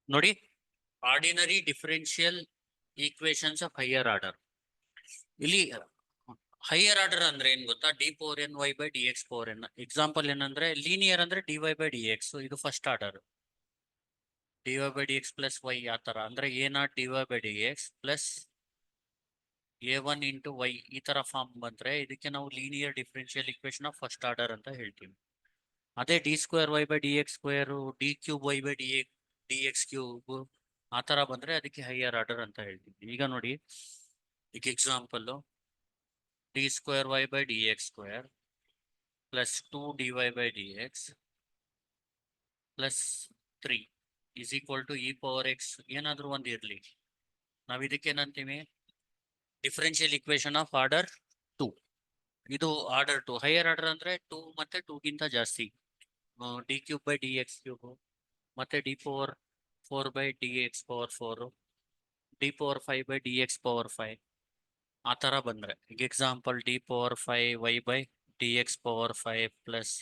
ನೋಡಿ, ordinary differential equations of higher order. ಇಲ್ಲಿ higher order ಅಂದ್ರೆ ಏನ್ ಗೊತ್ತಾ? D power N Y by D X power N. Example ಏನಂದ್ರೆ ಲೀನಿಯರ್ ಅಂದ್ರೆ D Y by D X, ಇದು first order. D Y by D X plus Y ಆ ತರ ಅಂದ್ರೆ A naught D Y by D X plus A one into Y ಈ ತರ form ಬಂದ್ರೆ ಇದಕ್ಕೆ ನಾವು linear differential equation of first order ಅಂತ ಹೇಳ್ತೀವಿ. ಅದೇ D square Y by D X square, d cube Y by D X cube ಆ ತರ ಬಂದ್ರೆ ಅದಕ್ಕೆ ಹೈಯರ್ ಆರ್ಡರ್ ಅಂತ ಹೇಳ್ತೀವಿ. ಈಗ ನೋಡಿ, ಈಗ example d square Y by D X square plus 2 dy by dx plus 3 is equal to E power x ಏನಾದ್ರೂ ಒಂದು ಇರಲಿ. ನಾವು ಇದಕ್ಕೆ ಏನಂತೀವಿ? Differential equation of order 2. ಇದು ಆರ್ಡರ್ 2. ಹೈಯರ್ ಆರ್ಡರ್ ಅಂದ್ರೆ 2 ಮತ್ತೆ 2 ಗಿಂತ ಜಾಸ್ತಿ. D cube by D X cube ಮತ್ತೆ D power 4 by D X power 4, D power 5 by D X power 5 ಆ ತರ ಬಂದ್ರೆ. ಈಗ example D power 5 Y by D X power 5 plus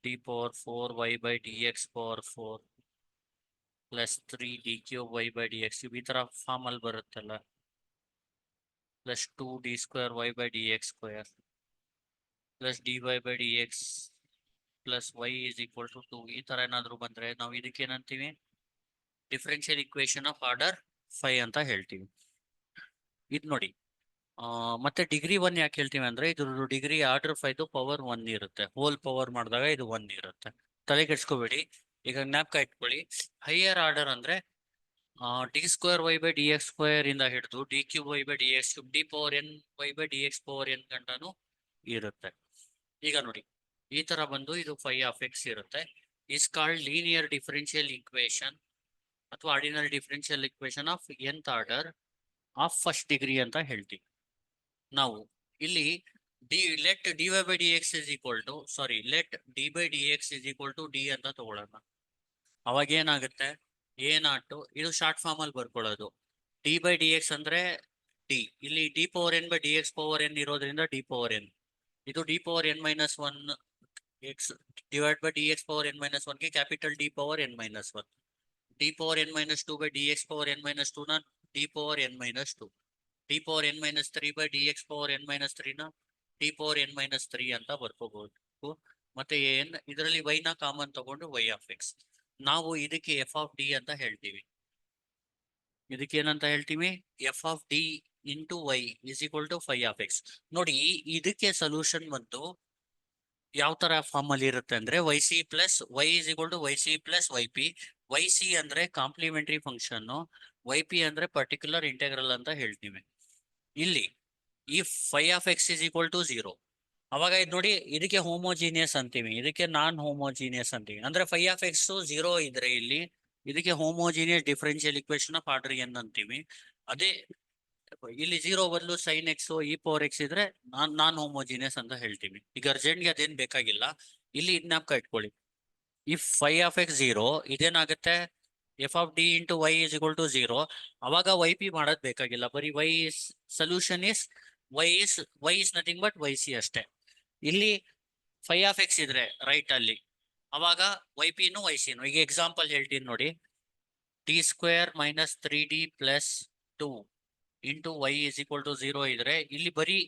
D power 4 Y by D X power 4 plus 3 D cube Y by D X cube ಈ ತರ form ಅಲ್ಲಿ ಬರುತ್ತಲ್ಲ. Plus 2 D square Y by D X square plus d Y by D X plus y is equal to 2 ಈ ತರ ಏನಾದ್ರು ಬಂದ್ರೆ ನಾವು ಇದಕ್ಕೆ ಏನಂತೀವಿ? ಡಿಫರೆನ್ಷಿಯಲ್ ಇಕ್ವೇಶನ್ ಆಫ್ ಆರ್ಡರ್ 5 ಅಂತ ಹೇಳ್ತೀವಿ. ಇದು ನೋಡಿ, ಮತ್ತೆ ಡಿಗ್ರಿ 1 ಯಾಕೆ ಹೇಳ್ತೀವಿ ಅಂದ್ರೆ ಇದ್ರ ಡಿಗ್ರಿ ಆರ್ಡರ್ 5 ಪವರ್ 1 ಇರುತ್ತೆ. ಹೋಲ್ ಪವರ್ ಮಾಡಿದಾಗ ಇದು 1 ಇರುತ್ತೆ. ತಲೆ ಕೆಡ್ಸ್ಕೋಬೇಡಿ, ಈಗ ಜ್ಞಾಪಕ ಇಟ್ಕೊಳ್ಳಿ. ಹೈಯರ್ ಆರ್ಡರ್ ಅಂದ್ರೆ D square Y by D X square ಇಂದ ಹಿಡಿದು D cube Y by D X cube D power N Y by D X power N ಗಂಟನು ಇರುತ್ತೆ. ಈಗ ನೋಡಿ, ಈ ತರ ಬಂದು ಇದು ಫೈ ಆಫ್ ಎಕ್ಸ್ ಇರುತ್ತೆ. Is called linear differential equation ಅಥವಾ ordinary differential equation of nth order of first degree ಅಂತ ಹೇಳ್ತೀವಿ ನಾವು. ಇಲ್ಲಿ let D Y by D X is equal to let d by D X is equal to d ಅಂತ ತಗೊಳ್ಳೋಣ. ಅವಾಗ ಏನಾಗುತ್ತೆ? A ನಾಟು ಇದು ಶಾರ್ಟ್ ಫಾರ್ಮ್ ಅಲ್ಲಿ ಬರ್ಕೊಳ್ಳೋದು. ಡಿ ಬೈ ಡಿ ಎಕ್ಸ್ ಅಂದ್ರೆ ಡಿ, ಇಲ್ಲಿ D power N by D X power N ಇರೋದ್ರಿಂದ D power N. ಇದು D power N minus 1 X divide by D X power N minus 1 ಗೆ capital D power N minus 1. D power N minus 2 by D X power N minus 2 ನ D power N minus 2. D power N minus 3 by D X power N minus 3 ನ D power N minus 3 ಅಂತ ಬರ್ಕೋಬಹುದು. ಮತ್ತೆ ಏನ್ ಇದರಲ್ಲಿ Y ನ common ತಗೊಂಡು Y of X. ನಾವು ಇದಕ್ಕೆ ಎಫ್ ಆಫ್ ಡಿ ಅಂತ ಹೇಳ್ತೀವಿ. ಇದಕ್ಕೆ ಏನಂತ ಹೇಳ್ತೀವಿ? F of D into Y is equal to phi of x. ನೋಡಿ, ಇದಕ್ಕೆ ಸೊಲ್ಯೂಷನ್ ಬಂತು ಯಾವ ತರ ಫಾರ್ಮ್ ಅಲ್ಲಿ ಇರುತ್ತೆ ಅಂದ್ರೆ y C plus y is equal to y C plus Y p. Y c ಅಂದ್ರೆ ಕಾಂಪ್ಲಿಮೆಂಟರಿ ಫಂಕ್ಷನ್, ವೈ ಪಿ ಅಂದ್ರೆ ಪರ್ಟಿಕ್ಯುಲರ್ ಇಂಟೆಗ್ರಲ್ ಅಂತ ಹೇಳ್ತೀವಿ. ಇಲ್ಲಿ ಈ phi of x is equal to 0 ಅವಾಗ ಇದು ನೋಡಿ, ಇದಕ್ಕೆ ಹೋಮೋಜಿನಿಯಸ್ ಅಂತೀವಿ, ಇದಕ್ಕೆ ನಾನ್ ಹೋಮೋಜಿನಿಯಸ್ ಅಂತೀವಿ. ಅಂದ್ರೆ ಫೈ ಆಫ್ ಎಕ್ಸ್ 0 ಇದ್ರೆ ಇಲ್ಲಿ ಇದಕ್ಕೆ homogeneous differential equation of order n ಅಂತೀವಿ. ಅದೇ ಇಲ್ಲಿ 0 ಬದಲು sine x e power x ಇದ್ರೆ ನಾನ್ ಹೋಮೋಜಿನಿಯಸ್ ಅಂತ ಹೇಳ್ತೀವಿ. ಈಗ ಅರ್ಜೆಂಟ್ಗೆ ಅದೇನ್ ಬೇಕಾಗಿಲ್ಲ, ಇಲ್ಲಿ ಜ್ಞಾಪಕ ಇಟ್ಕೊಳ್ಳಿ. ಇಫ್ ಫೈ ಆಫ್ ಎಕ್ಸ್ 0 ಇದೇನಾಗುತ್ತೆ? F of D into Y is equal to 0. ಅವಾಗ ವೈ ಪಿ ಮಾಡೋದ್ ಬೇಕಾಗಿಲ್ಲ, ಬರೀ Y is solution is Y is nothing but Y C ಅಷ್ಟೇ. ಇಲ್ಲಿ ಫೈ ಆಫ್ ಎಕ್ಸ್ ಇದ್ರೆ ರೈಟ್ ಅಲ್ಲಿ, ಅವಾಗ ವೈ ಪಿನು ವೈ ಸಿನು. ಈಗ ಎಕ್ಸಾಂಪಲ್ ಹೇಳ್ತೀನಿ ನೋಡಿ, d square minus 3d plus 2 into Y is equal to 0 ಇದ್ರೆ ಇಲ್ಲಿ ಬರೀ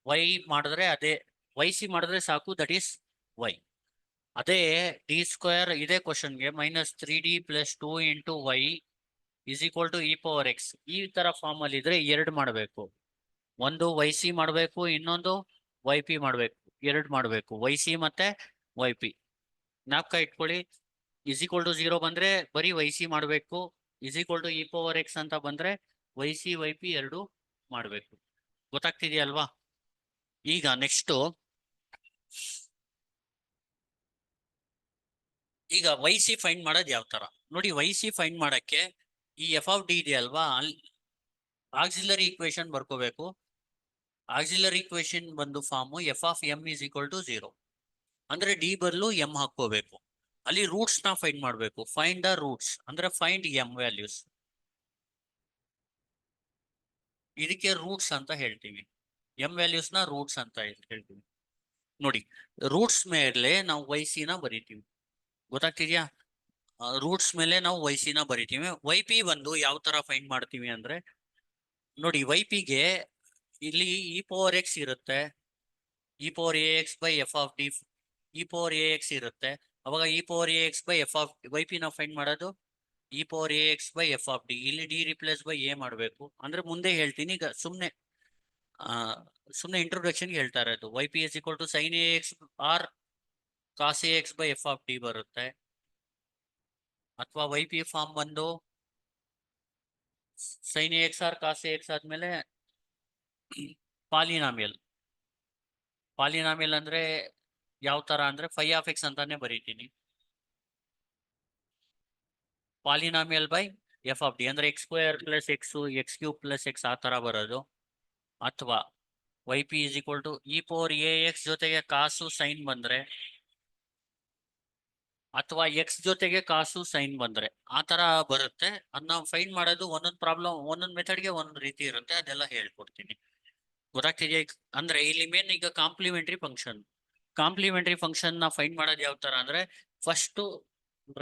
ವೈ ಮಾಡಿದ್ರೆ ಅದೇ ವೈ ಸಿ ಮಾಡಿದ್ರೆ ಸಾಕು, ದಟ್ ಈಸ್ ವೈ. ಅದೇ ಡಿ ಸ್ಕ್ವೇರ್ ಇದೇ ಕ್ವಶನ್ಗೆ minus 3d plus 2 into Y is equal to E power X ಈ ತರ ಫಾರ್ಮ್ ಅಲ್ಲಿ ಇದ್ರೆ ಎರಡು ಮಾಡಬೇಕು. ಒಂದು ವೈ ಸಿ ಮಾಡಬೇಕು, ಇನ್ನೊಂದು ವೈ ಪಿ ಮಾಡಬೇಕು. ಎರಡು ಮಾಡಬೇಕು, ವೈ ಸಿ ಮತ್ತೆ ವೈ ಪಿ. ಜ್ಞಾಪಕ ಇಟ್ಕೊಳ್ಳಿ, ಇಸ್ ಈಕ್ವಲ್ ಟು 0 ಬಂದ್ರೆ ಬರೀ ವೈ ಸಿ ಮಾಡಬೇಕು, is equal to E power x ಅಂತ ಬಂದ್ರೆ ವೈ ಸಿ ವೈ ಪಿ ಎರಡು ಮಾಡಬೇಕು. ಗೊತ್ತಾಗ್ತಿದೆಯಲ್ವಾ? ಈಗ ನೆಕ್ಸ್ಟ್, ಈಗ ವೈ ಸಿ ಫೈಂಡ್ ಮಾಡೋದು ಯಾವ ತರ ನೋಡಿ. ವೈ ಸಿ ಫೈಂಡ್ ಮಾಡಕ್ಕೆ ಈ ಎಫ್ ಆಫ್ ಡಿ ಇದೆಯಲ್ವಾ, ಅಲ್ಲಿ ಆಕ್ಸಿಲರಿ ಇಕ್ವೇಶನ್ ಬರ್ಕೋಬೇಕು. ಆಕ್ಸಿಲರಿ ಇಕ್ವೇಶನ್ ಬಂದು form f of M is equal to 0 ಅಂದ್ರೆ ಡಿ ಬದಲು ಎಂ ಹಾಕೋಬೇಕು. ಅಲ್ಲಿ ರೂಟ್ಸ್ ನ ಫೈಂಡ್ ಮಾಡಬೇಕು. ಫೈಂಡ್ ದ ರೂಟ್ಸ್ ಅಂದ್ರೆ ಫೈಂಡ್ ಎಂ ವ್ಯಾಲ್ಯೂಸ್. ಇದಕ್ಕೆ ರೂಟ್ಸ್ ಅಂತ ಹೇಳ್ತೀವಿ, ಎಂ ವ್ಯಾಲ್ಯೂಸ್ ನ ರೂಟ್ಸ್ ಅಂತ ಹೇಳ್ತೀವಿ. ನೋಡಿ, ರೂಟ್ಸ್ ಮೇಲೆ ನಾವು ವೈ ಸಿ ನ ಬರಿತೀವಿ. ಗೊತ್ತಾಗ್ತಿದ್ಯಾ? ರೂಟ್ಸ್ ಮೇಲೆ ನಾವು ವೈ ನ ಬರಿತೀವಿ. ವೈ ಪಿ ಬಂದು ಯಾವ ತರ ಫೈಂಡ್ ಮಾಡ್ತೀವಿ ಅಂದ್ರೆ ನೋಡಿ, ವೈ ಪಿಗೆ ಇಲ್ಲಿ ಇ ಪವರ್ ಎಕ್ಸ್ ಇರುತ್ತೆ, e power A x by F of d, e power A x ಇರುತ್ತೆ. ಅವಾಗ e power A x by F of y p ನಾವು ಫೈಂಡ್ ಮಾಡೋದು e power A x by F of d. ಇಲ್ಲಿ d replace by a ಮಾಡಬೇಕು ಅಂದ್ರೆ ಮುಂದೆ ಹೇಳ್ತೀನಿ. ಈಗ ಸುಮ್ನೆ ಇಂಟ್ರೊಡಕ್ಷನ್ ಹೇಳ್ತಾ ಇರೋದು. Y P is equal to sine A X or cos A x by F of D ಬರುತ್ತೆ. ಅಥವಾ ವೈ ಪಿ ಫಾರ್ಮ್ ಬಂದು sine A X or cos A X ಆದ್ಮೇಲೆ ಪಾಲಿನಾಮಿಯಲ್. ಪಾಲಿನಾಮಿಯಲ್ ಅಂದ್ರೆ ಯಾವ ತರ ಅಂದ್ರೆ ಫೈ ಆಫ್ ಎಕ್ಸ್ ಅಂತಾನೆ ಬರೀತೀನಿ. Polynomial by F of D ಅಂದ್ರೆ X square plus X, X cube plus X ಆ ತರ ಬರೋದು. ಅಥವಾ Y P is equal to E power A X ಜೊತೆಗೆ ಕಾಸು ಸೈನ್ ಬಂದ್ರೆ, ಅಥವಾ ಎಕ್ಸ್ ಜೊತೆಗೆ ಕಾಸು ಸೈನ್ ಬಂದ್ರೆ ಆ ತರ ಬರುತ್ತೆ. ಅದ್ ನಾವು ಫೈಂಡ್ ಮಾಡೋದು ಒಂದೊಂದು ಪ್ರಾಬ್ಲಮ್, ಒಂದೊಂದು ಮೆಥಡ್ಗೆ ಒಂದ್ ರೀತಿ ಇರುತ್ತೆ. ಅದೆಲ್ಲ ಹೇಳ್ಕೊಡ್ತೀನಿ. ಗೊತ್ತಾಗ್ತಿದೆಯಾ? ಅಂದ್ರೆ ಇಲ್ಲಿ ಮೇನ್ ಈಗ ಕಾಂಪ್ಲಿಮೆಂಟರಿ ಫಂಕ್ಷನ್ ನ ಫೈಂಡ್ ಮಾಡೋದು ಯಾವ ತರ ಅಂದ್ರೆ, first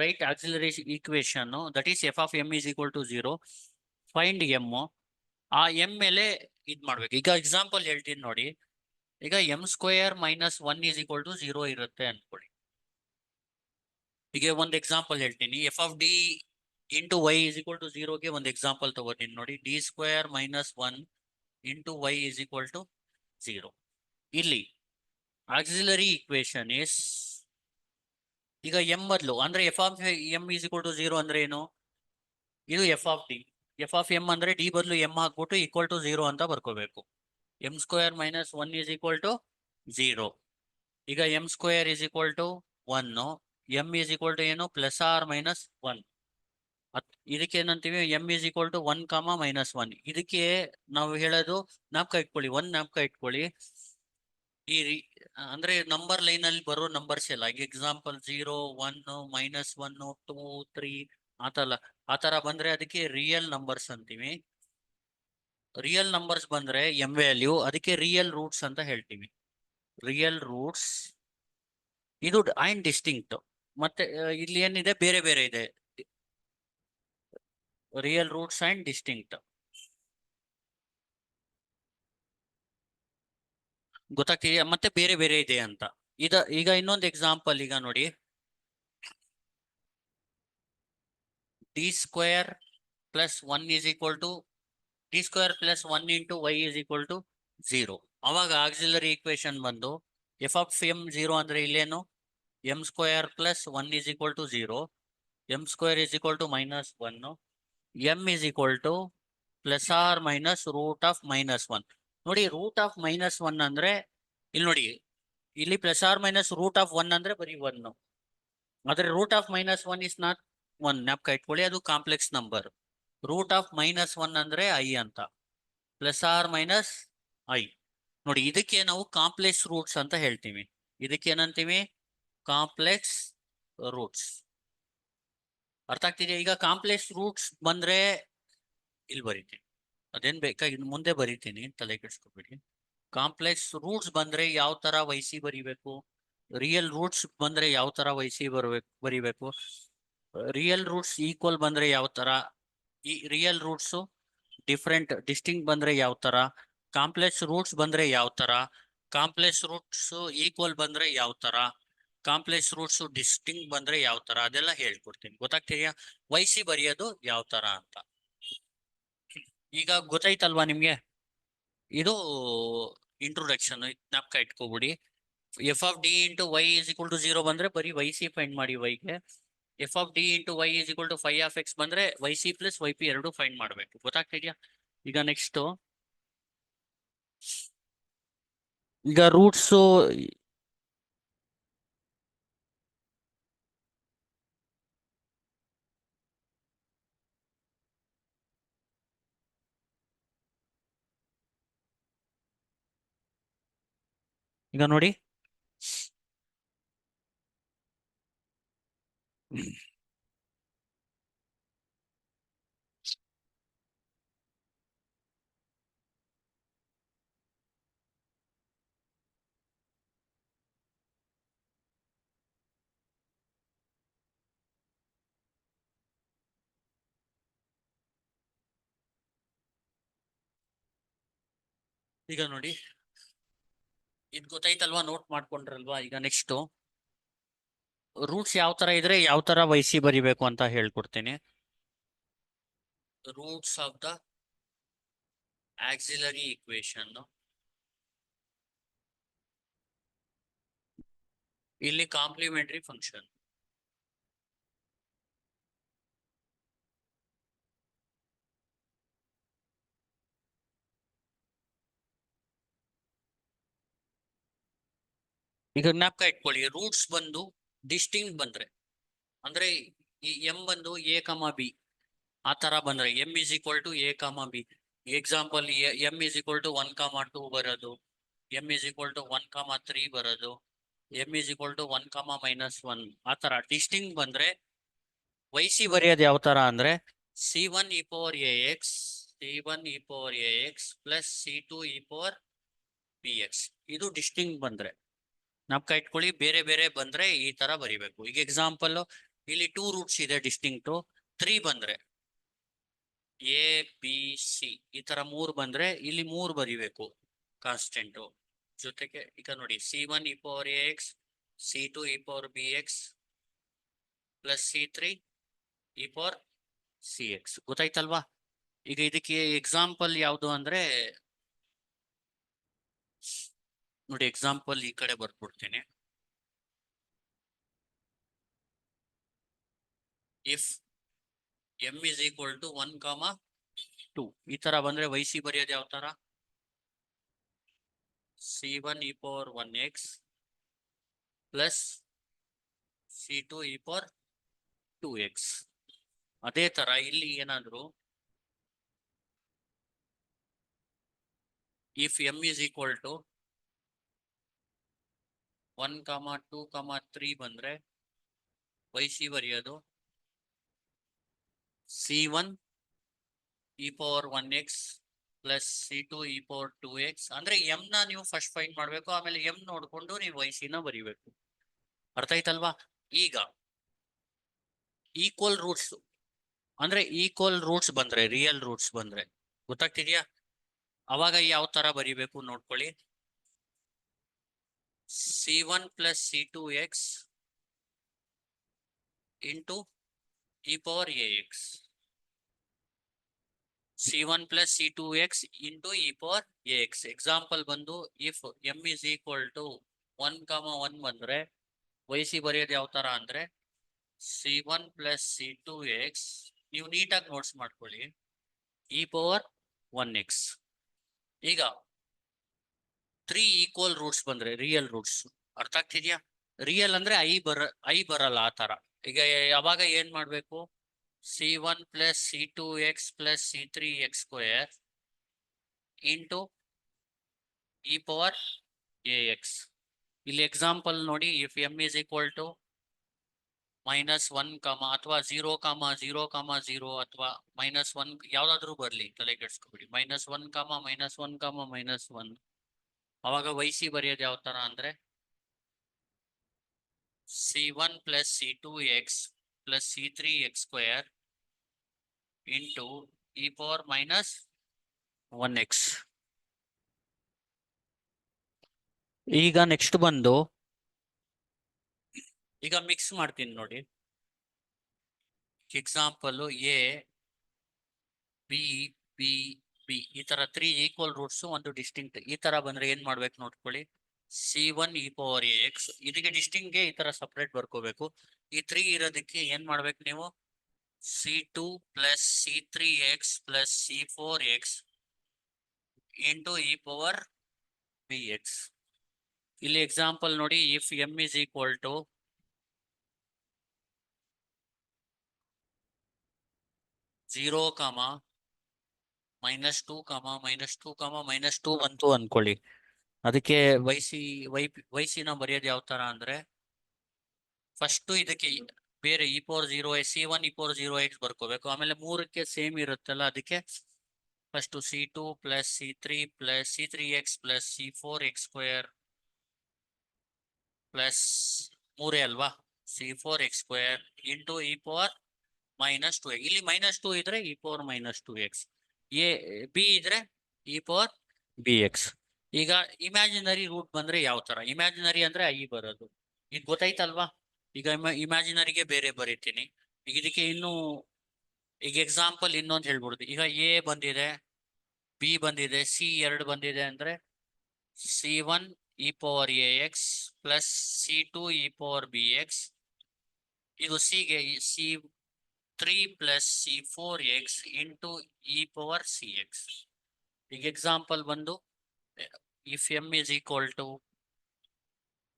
write auxiliary equation that is f of M is equal to 0, find m. ಆ ಎಂ ಮೇಲೆ ಇದ್ ಮಾಡ್ಬೇಕು. ಈಗ ಎಕ್ಸಾಂಪಲ್ ಹೇಳ್ತೀನಿ ನೋಡಿ. ಈಗ M square minus 1 is equal to 0 ಇರುತ್ತೆ ಅನ್ಕೊಳ್ಳಿ. ಈಗ ಒಂದು ಎಕ್ಸಾಂಪಲ್ ಹೇಳ್ತೀನಿ. F of D into Y is equal to 0ಗೆ ಒಂದು ಎಕ್ಸಾಂಪಲ್ ತಗೋತೀನಿ ನೋಡಿ. D square minus 1 into Y is equal to 0. ಇಲ್ಲಿ ಆಕ್ಸಿಲರಿ ಈಕ್ವೇಶನ್ ಇಸ್, ಈಗ ಎಂ ಬದಲು ಅಂದ್ರೆ F of M is equal to 0 ಅಂದ್ರೆ ಏನು? ಇದು F of D. F of M ಅಂದ್ರೆ ಡಿ ಬದಲು ಎಂ ಹಾಕ್ಬಿಟ್ಟು ಈಕ್ವಲ್ ಟು 0 ಅಂತ ಬರ್ಕೋಬೇಕು. M square minus 1 is equal to 0. ಈಗ M square is equal to 1, M is equal to ಏನು ಪ್ಲಸ್ ಆರ್ ಮೈನಸ್ 1. ಇದಕ್ಕೆ ಏನಂತೀವಿ? M is equal to 1 comma minus 1. ಇದಕ್ಕೆ ನಾವು ಹೇಳೋದು ಜ್ಞಾಪಕ ಇಟ್ಕೊಳ್ಳಿ, ಜ್ಞಾಪಕ ಇಟ್ಕೊಳ್ಳಿ. ಅಂದ್ರೆ ನಂಬರ್ ಲೈನ್ ಅಲ್ಲಿ ಬರೋ ನಂಬರ್ಸ್ ಎಲ್ಲ, ಎಕ್ಸಾಂಪಲ್ 0, 1, -1, 2, 3 ಆತರ ಬಂದ್ರೆ ಅದಕ್ಕೆ ರಿಯಲ್ ನಂಬರ್ಸ್ ಅಂತೀವಿ. ರಿಯಲ್ ನಂಬರ್ಸ್ ಬಂದ್ರೆ ಎಂ ವ್ಯಾಲ್ಯೂ, ಅದಕ್ಕೆ ರಿಯಲ್ ರೂಟ್ಸ್ ಅಂತ ಹೇಳ್ತೀವಿ. ರಿಯಲ್ ರೂಟ್ಸ್ ಇದು ಅಂಡ್ ಡಿಸ್ಟಿಂಕ್ಟ್. ಮತ್ತೆ ಇಲ್ಲಿ ಏನಿದೆ, ಬೇರೆ ಬೇರೆ ಇದೆ. ರಿಯಲ್ ರೂಟ್ಸ್ ಅಂಡ್ ಡಿಸ್ಟಿಂಕ್ಟ್ ಗೊತ್ತಾಗ್ತಿದೆಯಾ? ಮತ್ತೆ ಬೇರೆ ಬೇರೆ ಇದೆ ಅಂತ. ಈಗ ಇನ್ನೊಂದು ಎಕ್ಸಾಂಪಲ್ ಈಗ ನೋಡಿ. D square plus 1 is equal to d square plus 1 into y is equal to 0. ಅವಾಗ ಆಕ್ಸಿಲರಿ ಈಕ್ವೇಶನ್ ಬಂದು ಎಫ್ ಆಫ್ ಎಂ 0 ಅಂದ್ರೆ ಇಲ್ಲೇನು m square plus 1 is equal to 0, m square is equal to minus 1, m is equal to plus or minus root of minus 1. ನೋಡಿ, root of minus 1 ಅಂದ್ರೆ ಇಲ್ಲಿ ನೋಡಿ, ಇಲ್ಲಿ plus or minus root of 1 ಅಂದ್ರೆ ಬರೀ 1. ಆದ್ರೆ root of minus 1 is not 1. ಜ್ಞಾಪಕ ಇಟ್ಕೊಳ್ಳಿ, ಅದು complex number. Root of minus 1 ಅಂದ್ರೆ ಐ ಅಂತ, ಪ್ಲಸ್ ಆರ್ ಮೈನಸ್ ಐ. ನೋಡಿ, ಇದಕ್ಕೆ ನಾವು ಕಾಂಪ್ಲೆಕ್ಸ್ ರೂಟ್ಸ್ ಅಂತ ಹೇಳ್ತೀವಿ. ಇದಕ್ಕೆ ಏನಂತೀವಿ? Complex roots. ಅರ್ಥ ಆಗ್ತಿದೆಯಾ? ಈಗ ಕಾಂಪ್ಲೆಕ್ಸ್ ರೂಟ್ಸ್ ಬಂದ್ರೆ ಇಲ್ಲಿ ಬರೀತೀನಿ, ಅದೇನ್ ಬೇಕಾ ಇನ್ನು ಮುಂದೆ ಬರೀತೀನಿ, ತಲೆ ಕೆಡಿಸ್ಕೊಬೇಡಿ. ಕಾಂಪ್ಲೆಕ್ಸ್ ರೂಟ್ಸ್ ಬಂದ್ರೆ ಯಾವ ತರ ವೈಸಿ ಬರಿಬೇಕು, ರಿಯಲ್ ರೂಟ್ಸ್ ಬಂದ್ರೆ ಯಾವ ತರ ವೈಸಿ ಬರಿಬೇಕು, ರಿಯಲ್ ರೂಟ್ಸ್ ಈಕ್ವಲ್ ಬಂದ್ರೆ ಯಾವ ತರ, ಈ ರಿಯಲ್ ರೂಟ್ಸ್ ಡಿಸ್ಟಿಂಕ್ಟ್ ಬಂದ್ರೆ ಯಾವ ತರ, ಕಾಂಪ್ಲೆಕ್ಸ್ ರೂಟ್ಸ್ ಬಂದ್ರೆ ಯಾವ ತರ, ಕಾಂಪ್ಲೆಕ್ಸ್ ರೂಟ್ಸ್ ಈಕ್ವಲ್ ಬಂದ್ರೆ ಯಾವ ತರ, ಕಾಂಪ್ಲೆಕ್ಸ್ ರೂಟ್ಸ್ ಡಿಸ್ಟಿಂಕ್ಟ್ ಬಂದ್ರೆ ಯಾವ ತರ, ಅದೆಲ್ಲ ಹೇಳ್ಕೊಡ್ತೀನಿ. ಗೊತ್ತಾಗ್ತಿದೆಯಾ ವೈಸಿ ಬರೆಯೋದು ಯಾವ ತರ ಅಂತ? ಈಗ ಗೊತ್ತಾಯ್ತಲ್ವಾ ನಿಮ್ಗೆ? ಇದು ಇಂಟ್ರೊಡಕ್ಷನ್, ಜ್ಞಾಪಕ ಇಟ್ಕೋಬಿಡಿ. F of D into Y is equal to 0 ಬಂದ್ರೆ ಬರೀ ವೈ ಸಿ ಫೈಂಡ್ ಮಾಡಿ ವೈಗೆ. F of D into Y is equal to phi of X ಬಂದ್ರೆ Y C plus Y P ಎರಡು ಫೈಂಡ್ ಮಾಡ್ಬೇಕು. ಗೊತ್ತಾಗ್ತಿದ್ಯಾ? ಈಗ ನೆಕ್ಸ್ಟ್, ಈಗ ರೂಟ್ಸ್ ಈಗ ನೋಡಿ. ಈಗ ನೋಡಿ ಇದ್ ಗೊತ್ತಾಯ್ತಲ್ವಾ, ನೋಟ್ ಮಾಡ್ಕೊಂಡ್ರಲ್ವಾ. ಈಗ ನೆಕ್ಸ್ಟ್ ರೂಟ್ಸ್ ಯಾವ ತರ ಇದ್ರೆ ಯಾವ ತರ ವಹಿಸಿ ಬರಿಬೇಕು ಅಂತ ಹೇಳ್ಕೊಡ್ತೀನಿ. Roots of the auxiliary equation, ಇಲ್ಲಿ ಕಾಂಪ್ಲಿಮೆಂಟರಿ ಫಂಕ್ಷನ್. ಈಗ ಜ್ಞಾಪಕ ಇಟ್ಕೊಳ್ಳಿ, ರೂಟ್ಸ್ ಬಂದು ಡಿಸ್ಟಿಂಕ್ಟ್ ಬಂದ್ರೆ ಅಂದ್ರೆ ಈ ಎಂ ಬಂದು ಎ ಕಮ ಬಿ ಆ ತರ ಬಂದ್ರೆ M is equal to A comma B. Example M is equal to 1,2 ಬರೋದು, ಎಂ ಇಸ್ ಈಕ್ವಲ್ ಟು 1,3 ಬರೋದು, ಎಂ ಇಸ್ ಈಕ್ವಲ್ ಟು 1,-1 ಆ ತರ ಡಿಸ್ಟಿಂಕ್ಟ್ ಬಂದ್ರೆ ವೈಸಿ ಬರೆಯೋದು ಯಾವ ತರ ಅಂದ್ರೆ C1 e power ax, C1 e power ax plus C2 e power bx. ಇದು ಡಿಸ್ಟಿಂಕ್ಟ್ ಬಂದ್ರೆ ಜ್ಞಾಪಕ ಇಟ್ಕೊಳ್ಳಿ. ಬೇರೆ ಬೇರೆ ಬಂದ್ರೆ ಈ ತರ ಬರಿಬೇಕು. ಈಗ ಎಕ್ಸಾಂಪಲ್ ಇಲ್ಲಿ 2 ರೂಟ್ಸ್ ಇದೆ ಡಿಸ್ಟಿಂಕ್ಟ್, 3 ಬಂದ್ರೆ ಎ ಬಿ ಸಿ ಈ ತರ 3 ಬಂದ್ರೆ ಇಲ್ಲಿ 3 ಬರಿಬೇಕು ಕಾನ್ಸ್ಟೆಂಟ್ ಜೊತೆಗೆ. ಈಗ ನೋಡಿ C1 e power ax, C2 e power bx plus C3 e power cx. ಗೊತ್ತಾಯ್ತಲ್ವಾ. ಈಗ ಇದಕ್ಕೆ ಎಕ್ಸಾಂಪಲ್ ಯಾವುದು ಅಂದ್ರೆ ನೋಡಿ, ಎಕ್ಸಾಂಪಲ್ ಈ ಕಡೆ ಬರ್ಬಿಡ್ತೀನಿ. If M is equal to 1,2 ಈ ತರ ಬಂದ್ರೆ ವೈಸಿ ಬರೆಯೋದು ಯಾವ ತರ C1 e power 1x plus C2 e power 2x. ಅದೇ ತರ ಇಲ್ಲಿ ಏನಾದ್ರು if M is equal to 1,2,3 ಬಂದ್ರೆ ವೈಸಿ ಬರೆಯೋದು C1 e power 1x plus C2 e power 2x. ಅಂದ್ರೆ ಎಂ ನ ನೀವು ಫಸ್ಟ್ ಫೈಂಡ್ ಮಾಡ್ಬೇಕು, ಆಮೇಲೆ ಎಂ ನೋಡ್ಕೊಂಡು ನೀವು ವೈಸಿನ ಬರಿಬೇಕು. ಅರ್ಥ ಆಯ್ತಲ್ವಾ. ಈಗ ಈಕ್ವಲ್ ರೂಟ್ಸ್ ಅಂದ್ರೆ ಈಕ್ವಲ್ ರೂಟ್ಸ್ ಬಂದ್ರೆ, ರಿಯಲ್ ರೂಟ್ಸ್ ಬಂದ್ರೆ ಗೊತ್ತಾಗ್ತಿದ್ಯಾ, ಅವಾಗ ಯಾವ ತರ ಬರಿಬೇಕು ನೋಡ್ಕೊಳ್ಳಿ. C1 plus C2x into e power ax, C1 plus C2x into e power ax. Example ಬಂದು if M is equal to 1,1 ಬಂದ್ರೆ ವೈಸಿ ಬರೆಯೋದು ಯಾವ ತರ ಅಂದ್ರೆ C1 ಪ್ಲಸ್ C2x, ನೀವು ನೀಟಾಗಿ ನೋಟ್ಸ್ ಮಾಡ್ಕೊಳ್ಳಿ, e power 1x. ಈಗ 3 ಈಕ್ವಲ್ ರೂಟ್ಸ್ ಬಂದ್ರೆ ರಿಯಲ್ ರೂಟ್ಸ್. ಅರ್ಥ ಆಗ್ತಿದ್ಯಾ. ರಿಯಲ್ ಅಂದ್ರೆ ಐ ಬರಲ್ಲ ಆ ತರ. ಈಗ ಯಾವಾಗ ಏನ್ ಮಾಡ್ಬೇಕು, C1 plus C2x plus C3x square into e power ax. ಇಲ್ಲಿ ಎಕ್ಸಾಂಪಲ್ ನೋಡಿ, if M is equal to -1 ಅಥವಾ 0,0,0 ಅಥವಾ -1 ಯಾವ್ದಾದ್ರು ಬರ್ಲಿ, ತಲೆ ಕೆಡ್ಸ್ಕೊಬಿಡಿ. -1, -1, -1 ಅವಾಗ ವೈಸಿ ಬರೆಯೋದು ಯಾವ ತರ ಅಂದ್ರೆ C1 plus C2x plus C3x square into e power -1x. ಈಗ ನೆಕ್ಸ್ಟ್ ಬಂದು ಈಗ ಮಿಕ್ಸ್ ಮಾಡ್ತೀನಿ ನೋಡಿ. Example A B B B ಈ ತರ 3 ಈಕ್ವಲ್ ರೂಟ್ಸ್, ಒಂದು ಡಿಸ್ಟಿಂಕ್ಟ್. ಈ ತರ ಬಂದ್ರೆ ಏನ್ ಮಾಡ್ಬೇಕು ನೋಡ್ಕೊಳ್ಳಿ, C1 e power ax, ಇದಕ್ಕೆ ಡಿಸ್ಟಿಂಕ್ಟ್ ಗೆ ಈ ತರ ಸಪರೇಟ್ ಬರ್ಕೋಬೇಕು. ಈ 3 ಇರೋದಕ್ಕೆ ಏನ್ ಮಾಡ್ಬೇಕು ನೀವು, C2 plus C3x plus C4x into e power bx. ಇಲ್ಲಿ ಎಕ್ಸಾಂಪಲ್ ನೋಡಿ, if M is equal to 0, -2, -2, ಬಂತು ಅನ್ಕೊಳ್ಳಿ. ಅದಕ್ಕೆ ವೈಸಿನ ಬರೆಯೋದು ಯಾವ ತರ ಅಂದ್ರೆ ಫಸ್ಟ್ ಇದಕ್ಕೆ ಬೇರೆ e power 0 C1 e power 0x ಬರ್ಕೋಬೇಕು. ಆಮೇಲೆ 3ಕ್ಕೆ ಸೇಮ್ ಇರುತ್ತಲ್ಲ, ಅದಕ್ಕೆ first C2 plus C3 plus C3x plus C4x square plus 3 ಅಲ್ವಾ, C4x square into e power -2. ಇಲ್ಲಿ -2 ಇದ್ರೆ e power -2x, A B ಇದ್ರೆ e power bx. ಈಗ ಇಮ್ಯಾಜಿನರಿ ರೂಟ್ ಬಂದ್ರೆ ಯಾವ ತರ? ಇಮ್ಯಾಜಿನರಿ ಅಂದ್ರೆ ಐ ಬರೋದು. ಈಗ ಗೊತ್ತಾಯ್ತಲ್ವಾ? ಈಗ ಇಮ್ಯಾಜಿನರಿಗೆ ಬೇರೆ ಬರೀತೀನಿ. ಈಗ ಇದಕ್ಕೆ ಇನ್ನು ಈಗ ಎಕ್ಸಾಂಪಲ್ ಇನ್ನೊಂದು ಹೇಳ್ಬಿಡುದು. ಈಗ ಎ ಬಂದಿದೆ, ಬಿ ಬಂದಿದೆ, ಸಿ ಎರಡು ಬಂದಿದೆ ಅಂದ್ರೆ C1 e power ax plus C2 e power bx. ಇದು ಸಿಗೆ C3 plus C4x into e power cx. ಈಗ ಎಕ್ಸಾಂಪಲ್ ಬಂದು if m is equal to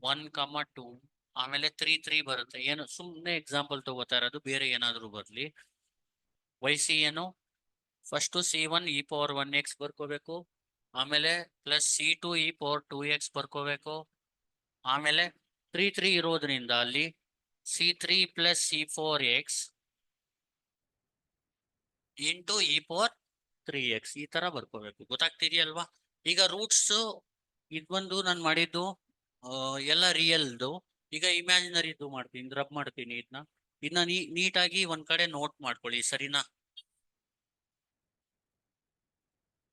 1, 2 ಆಮೇಲೆ 3 ಬರುತ್ತೆ. ಏನು ಸುಮ್ಮನೆ ಎಕ್ಸಾಂಪಲ್ ತಗೋತಾ ಇರೋದು, ಬೇರೆ ಏನಾದ್ರು ಬರ್ಲಿ. ವೈಸಿ ಏನು first C1 e power 1x ಬರ್ಕೋಬೇಕು, ಆಮೇಲೆ plus C2 e power 2x ಬರ್ಕೋಬೇಕು, ಆಮೇಲೆ 3 ಇರೋದ್ರಿಂದ ಅಲ್ಲಿ C3 plus C4x into e power 3x ಈ ತರ ಬರ್ಕೋಬೇಕು. ಗೊತ್ತಾಗ್ತಿದೆಯಲ್ವಾ? ಈಗ ರೂಟ್ಸ್ ಇದೊಂದು ನಾನು ಮಾಡಿದ್ದು ಎಲ್ಲ ರಿಯಲ್ದು. ಈಗ ಇಮ್ಯಾಜಿನರಿದು ಮಾಡ್ತೀನಿ, ರಬ್ ಮಾಡ್ತೀನಿ. ಇದನ್ನ ನೀಟಾಗಿ ಒಂದ್ ಕಡೆ ನೋಟ್ ಮಾಡ್ಕೊಳ್ಳಿ, ಸರಿನಾ?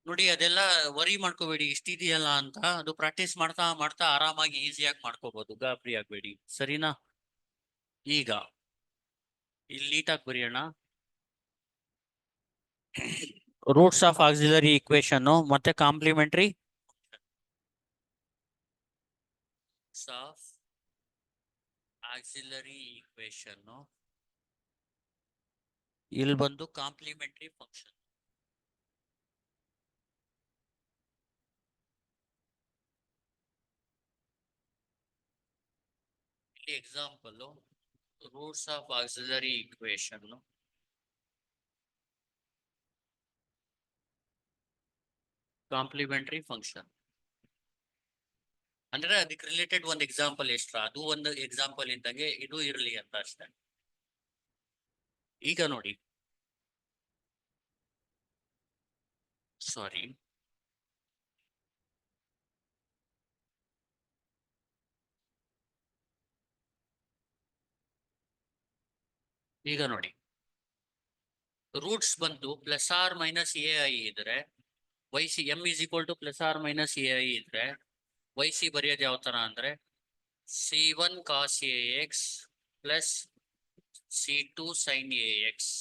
ನೋಡಿ, ಅದೆಲ್ಲ ವರಿ ಮಾಡ್ಕೋಬೇಡಿ ಇಷ್ಟಿದೆಯಲ್ಲ ಅಂತ. ಅದು ಪ್ರಾಕ್ಟೀಸ್ ಮಾಡ್ತಾ ಮಾಡ್ತಾ ಆರಾಮಾಗಿ ಈಸಿಯಾಗಿ ಮಾಡ್ಕೋಬಹುದು, ಗಾಬರಿ ಆಗ್ಬೇಡಿ, ಸರಿನಾ? ಈಗ ಇಲ್ಲಿ ನೀಟಾಗಿ ಬರೆಯೋಣ. ರೂಟ್ಸ್ ಆಫ್ ಆಕ್ಸಿಲರಿ ಈಕ್ವೇಶನ್ ಮತ್ತೆ ಕಾಂಪ್ಲಿಮೆಂಟರಿ ಆಫ್ ಆಕ್ಸಿಲರಿ ಈಕ್ವೇಶನ್, ಇಲ್ಲಿ ಬಂದು ಕಾಂಪ್ಲಿಮೆಂಟರಿ ಫಂಕ್ಷನ್. ಇಲ್ಲಿ example roots of auxiliary equation complementary function ಅಂದ್ರೆ ಅದಕ್ಕೆ ರಿಲೇಟೆಡ್ ಒಂದು ಎಕ್ಸಾಂಪಲ್ ಎಕ್ಸ್ಟ್ರಾ, ಅದು ಒಂದು ಎಕ್ಸಾಂಪಲ್ ಇದ್ದಂಗೆ ಇದು ಇರಲಿ ಅಂತ ಅಷ್ಟೇ. ಈಗ ನೋಡಿ, ಸಾರಿ, ಈಗ ನೋಡಿ, ರೂಟ್ಸ್ ಬಂದು plus or minus A I ಇದ್ರೆ Y C M is equal to plus or minus A I ಇದ್ರೆ ವೈಸಿ ಬರೆಯೋದು ಯಾವ ತರ ಅಂದ್ರೆ C1 cos A X plus C2 sine A X.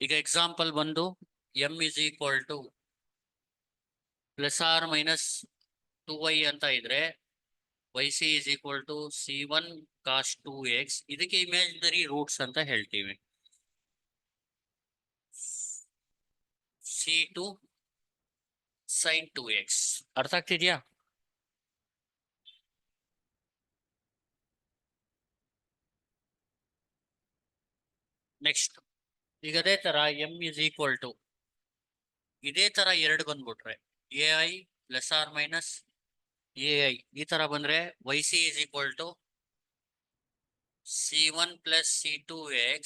ಈಗ ಎಕ್ಸಾಂಪಲ್ ಬಂದು M is equal to plus or minus 2y ಅಂತ ಇದ್ರೆ Y C is equal to C1 cos 2x. ಇದಕ್ಕೆ ಇಮ್ಯಾಜಿನರಿ ರೂಟ್ಸ್ ಅಂತ ಹೇಳ್ತೀವಿ. C2 sign 2x. ಅರ್ಥ ಆಗ್ತಿದ್ಯಾ? ನೆಕ್ಸ್ಟ್, ಈಗ ಅದೇ ತರ ಎಂ ಇಸ್ ಈಕ್ವಲ್ ಟು ಇದೇ ತರ ಎರಡು ಬಂದ್ಬಿಟ್ರೆ a i plus or minus A i ಈ ತರ ಬಂದ್ರೆ YC is equal to C1 plus C2x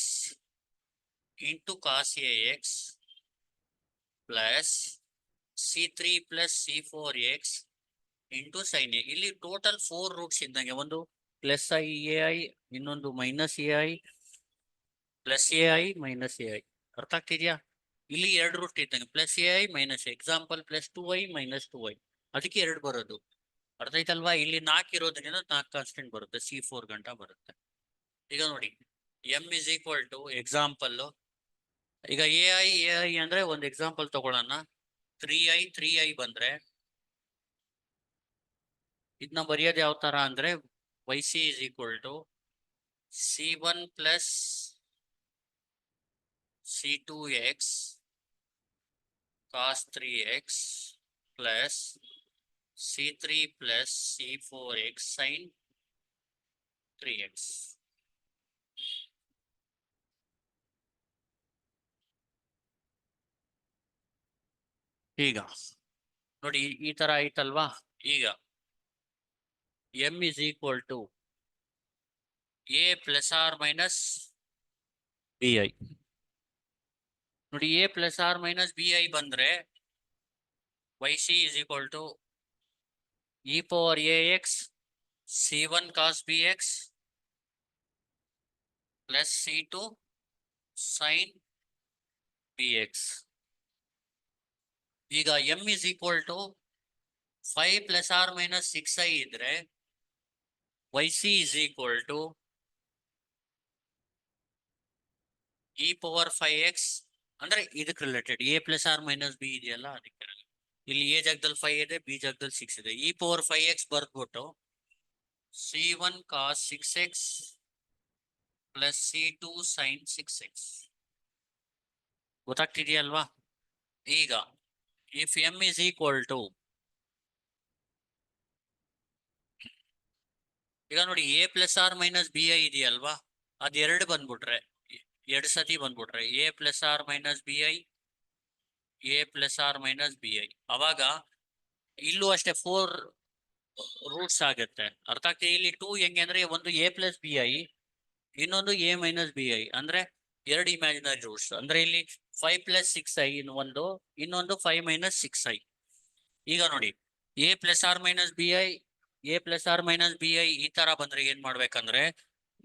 into cos A X plus C3 plus C4x into sine a. ಇಲ್ಲಿ ಟೋಟಲ್ 4 ರೂಟ್ಸ್ ಇದ್ದಂಗೆ, ಒಂದು ಪ್ಲಸ್ ಐ ಎ ಐ, ಇನ್ನೊಂದು minus A i, plus a i minus A i. ಅರ್ಥ ಆಗ್ತಿದ್ಯಾ? ಇಲ್ಲಿ ಎರಡು root ಇದ್ದಂಗೆ, plus a i minus example plus 2y minus 2y, ಅದಕ್ಕೆ ಎರಡು ಬರೋದು. ಅರ್ಥ ಆಯ್ತಲ್ವಾ? ಇಲ್ಲಿ 4 ಇರೋದ್ರಿಂದ 4 ಕಾನ್ಸ್ಟೆಂಟ್ ಬರುತ್ತೆ, C4 ಗಂಟ ಬರುತ್ತೆ. ಈಗ ನೋಡಿ, m is equal to example, ಈಗ ಎ ಐ ಅಂದ್ರೆ ಒಂದು ಎಕ್ಸಾಂಪಲ್ ತಗೊಳ್ಳೋಣ. 3i ಬಂದ್ರೆ ಇದನ್ನ ಬರೆಯೋದು ಯಾವ ತರ ಅಂದ್ರೆ Y C is equal to C1 plus C2x cos 3x plus C3 plus C4x sine 3x. ಈಗ ನೋಡಿ, ಈ ತರ ಆಯ್ತಲ್ವಾ? ಈಗ M is equal to A plus or minus B I. ನೋಡಿ, A plus or minus B I ಬಂದ್ರೆ YC is equal to E power A X C1 cos B X plus C2 sine B X. ಈಗ m is equal to 5 plus or minus 6i ಇದ್ರೆ yc is equal to e power 5x ಅಂದ್ರೆ ಇದಕ್ಕೆ related a plus or minus b ಇದೆಯಲ್ಲ ಅದಕ್ಕೆ ಇಲ್ಲಿ a ಜಾಗದಲ್ಲಿ 5 ಇದೆ b ಜಾಗದಲ್ಲಿ 6 ಇದೆ e power 5x ಬರ್ದ್ಬಿಟ್ಟು c1 cos 6x plus c2 sin 6x ಗೊತ್ತಾಗ್ತಿದೆಯಲ್ವಾ? ಈಗ if m is equal to ಈಗ ನೋಡಿ a plus or minus bi ಇದೆಯಲ್ವಾ ಅದ್ ಎರಡು ಬಂದ್ಬಿಟ್ರೆ ಎರಡು ಸತಿ ಬಂದ್ಬಿಟ್ರೆ a plus or minus bi a plus or minus bi ಅವಾಗ ಇಲ್ಲೂ ಅಷ್ಟೇ 4 ರೂಟ್ಸ್ ಆಗುತ್ತೆ. ಅರ್ಥ ಆಗ್ತಿದೆ? ಇಲ್ಲಿ 2 ಹೆಂಗೆ ಅಂದ್ರೆ ಒಂದು a plus bi ಇನ್ನೊಂದು a minus bi ಅಂದ್ರೆ ಎರಡು ಇಮ್ಯಾಜಿನರಿ ರೂಟ್ಸ್. ಅಂದ್ರೆ ಇಲ್ಲಿ 5 plus 6i ಒಂದು ಇನ್ನೊಂದು 5 minus 6i. ಈಗ ನೋಡಿ a plus or minus bi a plus or minus bi ಈ ತರ ಬಂದ್ರೆ ಏನ್ ಮಾಡ್ಬೇಕಂದ್ರೆ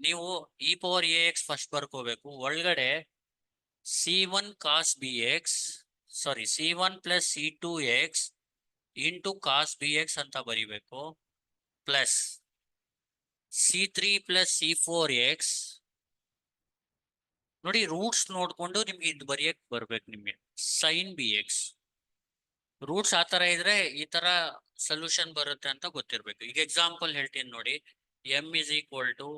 ನೀವು e power ax ಫಸ್ಟ್ ಬರ್ಕೋಬೇಕು. ಒಳಗಡೆ c1 cos bx ಸಾರಿ c1 plus c2x into cos bx ಅಂತ ಬರಿಬೇಕು ಪ್ಲಸ್ c3 plus c4x ನೋಡಿ ರೂಟ್ಸ್ ನೋಡ್ಕೊಂಡು ನಿಮ್ಗೆ ಇದು ಬರೆಯಕ್ ಬರ್ಬೇಕು. ನಿಮ್ಗೆ sin bx ರೂಟ್ಸ್ ಆ ತರ ಇದ್ರೆ ಈ ತರ ಸೊಲ್ಯೂಷನ್ ಬರುತ್ತೆ ಅಂತ ಗೊತ್ತಿರ್ಬೇಕು. ಈಗ ಎಕ್ಸಾಂಪಲ್ ಹೇಳ್ತೀನಿ ನೋಡಿ. m is equal to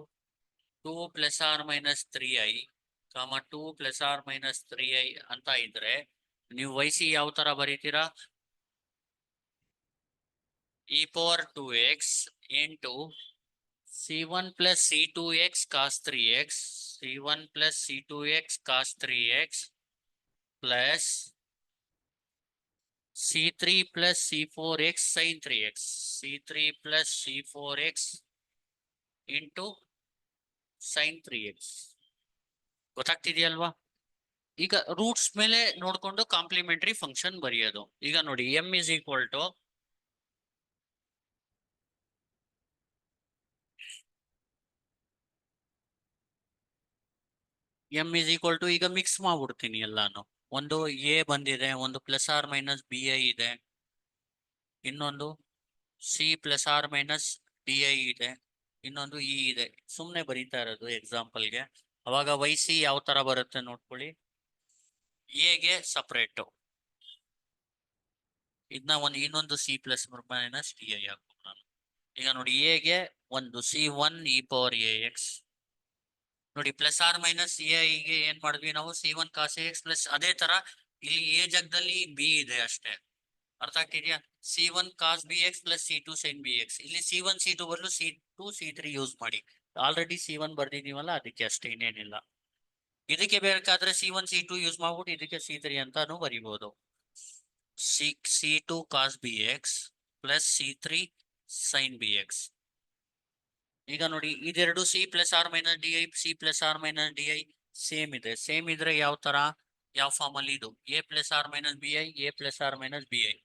2 plus or minus 3i, 2 plus or minus 3i ಅಂತ ಇದ್ರೆ ನೀವು yc ಯಾವ ತರ ಬರೀತೀರಾ? e power 2x into c1 plus c2x cos 3x, c1 plus c2x cos 3x plus c3 plus c4x sin 3x, c3 plus c4x into sin 3x. ಗೊತ್ತಾಗ್ತಿದೆಯಲ್ವಾ? ಈಗ roots ಮೇಲೆ ನೋಡ್ಕೊಂಡು complementary function ಬರೆಯೋದು. ಈಗ ನೋಡಿ m is equal to ಈಗ mix ಮಾಡ್ಬಿಡ್ತೀನಿ ಎಲ್ಲಾನು. ಒಂದು a ಬಂದಿದೆ, ಒಂದು ಪ್ಲಸ್ ಆರ್ ಮೈನಸ್ bi ಇದೆ, ಇನ್ನೊಂದು c plus or minus di ಇದೆ, ಇನ್ನೊಂದು e ಇದೆ. ಸುಮ್ನೆ ಬರೀತಾ ಇರೋದು ಎಕ್ಸಾಂಪಲ್ಗೆ. ಅವಾಗ yc ಯಾವ ತರ ಬರುತ್ತೆ ನೋಡ್ಕೊಳ್ಳಿ. a ಗೆ ಸಪರೇಟ್ ಇದನ್ನ ಇನ್ನೊಂದು c ಪ್ಲಸ್ ಮೈನಸ್ di ಹಾಕ್ಬೇಕು ನಾನು. ಈಗ ನೋಡಿ a ಗೆ ಒಂದು c1 e ಪವರ್ ax ನೋಡಿ ಪ್ಲಸ್ ಆರ್ ಮೈನಸ್ ಗೆ ಏನ್ ಮಾಡಿದ್ವಿ ನಾವು c1 cos ax ಪ್ಲಸ್ ಅದೇ ತರ ಇಲ್ಲಿ a ಜಾಗದಲ್ಲಿ b ಇದೆ ಅಷ್ಟೇ. ಅರ್ಥ ಆಗ್ತಿದ್ಯಾ? c1 cos bx plus c2 sin bx. ಇಲ್ಲಿ c1 c2 ಬದಲು c2 c3 ಯೂಸ್ ಮಾಡಿ. ಆಲ್ರೆಡಿ c1 ಬರ್ದಿದೀವಲ್ಲ ಅದಕ್ಕೆ ಅಷ್ಟೇ, ಇನ್ನೇನಿಲ್ಲ. ಇದಕ್ಕೆ ಬೇಕಾದ್ರೆ c1 c2 ಯೂಸ್ ಮಾಡ್ಬಿಟ್ಟು ಇದಕ್ಕೆ c3 ಅಂತಾನು ಬರಿಬಹುದು. c2 cos bx plus c3 sin bx. ಈಗ ನೋಡಿ ಇದೆರಡು c plus or minus d i c plus or minus d i same ಇದೆ. ಸೇಮ್ ಇದ್ರೆ ಯಾವ ತರ ಯಾವ ಫಾರ್ಮ್ ಅಲ್ಲಿ ಇದು a plus or minus B i a plus or minus B i.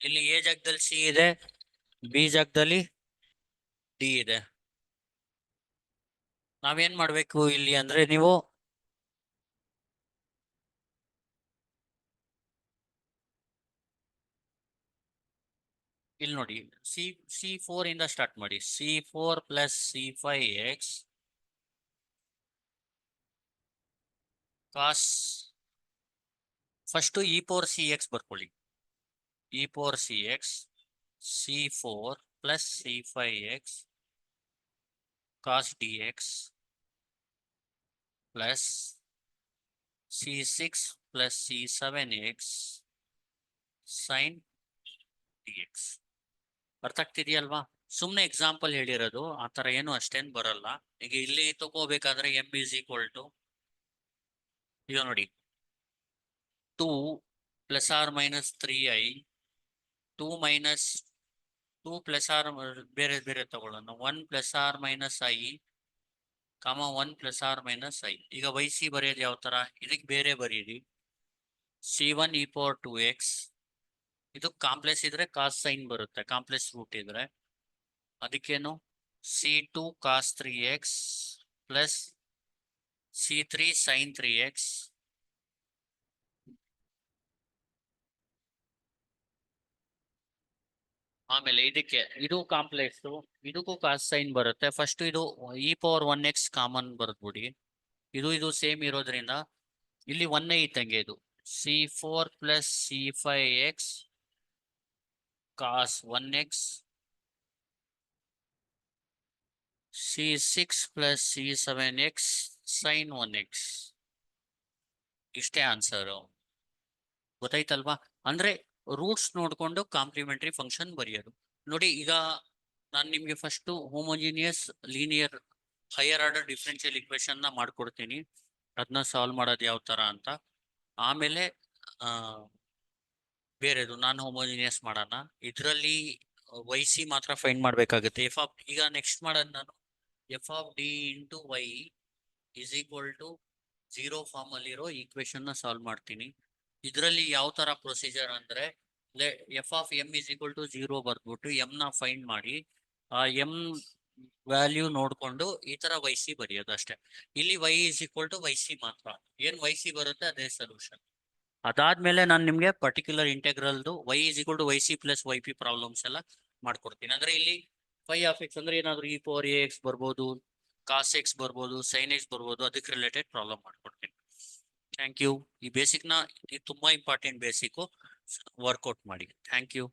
ಇಲ್ಲಿ a ಜಾಗದಲ್ಲಿ c ಇದೆ, b ಜಾಗದಲ್ಲಿ d ಇದೆ. ನಾವೇನ್ ಮಾಡ್ಬೇಕು ಇಲ್ಲಿ ಅಂದ್ರೆ ನೀವು ಇಲ್ಲಿ ನೋಡಿ c4 ಇಂದ ಸ್ಟಾರ್ಟ್ ಮಾಡಿ. c4 ಪ್ಲಸ್ c5x ಕಾಸ್ ಫಸ್ಟ್ e ಪವರ್ cx ಬರ್ಕೊಳ್ಳಿ. e power cx c4 plus c5x cos dx plus c6 plus c7x sin dx. ಅರ್ಥ ಆಗ್ತಿದೆಯಲ್ವಾ? ಸುಮ್ನೆ ಎಕ್ಸಾಂಪಲ್ ಹೇಳಿರೋದು, ಆತರ ಏನು ಅಷ್ಟೇನ್ ಬರಲ್ಲ. ಈಗ ಇಲ್ಲಿ ತಗೋಬೇಕಾದ್ರೆ m is equal to ಈಗ ನೋಡಿ 2 plus or minus 3i 2 minus 2 plus or ಬೇರೆ ಬೇರೆ ತಗೊಳ್ಳೋಣ. 1 plus or minus i 1 plus or minus i. ಈಗ yc ಬರೆಯೋದು ಯಾವ ತರ? ಇದಕ್ಕೆ ಬೇರೆ ಬರೀರಿ. c1 e ಪವರ್ 2x ಇದು ಕಾಂಪ್ಲೆಕ್ಸ್ ಇದ್ರೆ ಕಾಸ್ ಸೈನ್ ಬರುತ್ತೆ, ಕಾಂಪ್ಲೆಕ್ಸ್ ರೂಟ್ ಇದ್ರೆ. ಅದಕ್ಕೇನು c2 cos 3x plus c3 sin 3x ಆಮೇಲೆ ಇದಕ್ಕೆ ಇದು ಕಾಂಪ್ಲೆಕ್ಸ್, ಇದಕ್ಕೂ ಕಾಸ್ ಸೈನ್ ಬರುತ್ತೆ. ಫಸ್ಟ್ ಇದು e⁴ ಕಾಮನ್ ಬರ್ದ್ಬಿಡಿ. ಇದು ಸೇಮ್ ಇರೋದ್ರಿಂದ ಇಲ್ಲಿ 1 ಇದ್ದಂಗೆ ಇದು C4 + C5x cos 1x C6 + C7x sin 1x. ಇಷ್ಟೇ ಆನ್ಸರ್. ಗೊತ್ತಾಯ್ತಲ್ವಾ? ಅಂದ್ರೆ ರೂಟ್ಸ್ ನೋಡ್ಕೊಂಡು ಕಾಂಪ್ಲಿಮೆಂಟರಿ ಫಂಕ್ಷನ್ ಬರೆಯೋದು. ನೋಡಿ, ಈಗ ನಾನು ನಿಮ್ಗೆ first homogeneous linear higher order differential equation ನ ಮಾಡ್ಕೊಡ್ತೀನಿ, ಅದನ್ನ ಸಾಲ್ವ್ ಮಾಡೋದು ಯಾವ ತರ ಅಂತ. ಆಮೇಲೆ ಬೇರೆದು ನಾನ್ ಹೋಮೋಜಿನಿಯಸ್ ಮಾಡೋಣ. ಇದರಲ್ಲಿ YC ಮಾತ್ರ ಫೈಂಡ್ ಮಾಡ್ಬೇಕಾಗುತ್ತೆ. ಈಗ ನೆಕ್ಸ್ಟ್ ಮಾಡೋದು ನಾನು f(d) × y = 0 ಫಾರ್ಮ್ ಅಲ್ಲಿರೋ ಈಕ್ವೇಶನ್ ನ ಸಾಲ್ವ್ ಮಾಡ್ತೀನಿ. ಇದರಲ್ಲಿ ಯಾವ ತರ ಪ್ರೊಸೀಜರ್ ಅಂದ್ರೆ f(m) = 0 ಬರ್ದ್ಬಿಟ್ಟು m ನ ಫೈಂಡ್ ಮಾಡಿ, ಆ m ವ್ಯಾಲ್ಯೂ ನೋಡ್ಕೊಂಡು ಈ ತರ YC ಬರೆಯೋದು ಅಷ್ಟೇ. ಇಲ್ಲಿ y = YC ಮಾತ್ರ, ಏನ್ YC ಬರುತ್ತೆ ಅದೇ ಸೊಲ್ಯೂಷನ್. ಅದಾದ್ಮೇಲೆ ನಾನು ನಿಮ್ಗೆ ಪರ್ಟಿಕ್ಯುಲರ್ ಇಂಟೆಗ್ರಲ್ದು y = YC + YP ಪ್ರಾಬ್ಲಮ್ಸ್ ಎಲ್ಲ ಮಾಡ್ಕೊಡ್ತೀನಿ. ಅಂದ್ರೆ ಇಲ್ಲಿ φ(x) ಅಂದ್ರೆ ಏನಾದ್ರು e⁴ax ಬರ್ಬೋದು, cos x ಬರ್ಬೋದು, sin x ಬರ್ಬೋದು, ಅದಕ್ಕೆ ರಿಲೇಟೆಡ್ ಪ್ರಾಬ್ಲಮ್ ಮಾಡ್ಕೊಡ್ತೀನಿ. Thank you. ಈ ಬೇಸಿಕ್ ನ ಇದು ತುಂಬಾ ಇಂಪಾರ್ಟೆಂಟ್ ಬೇಸಿಕ್, ವರ್ಕೌಟ್ ಮಾಡಿ. Thank you.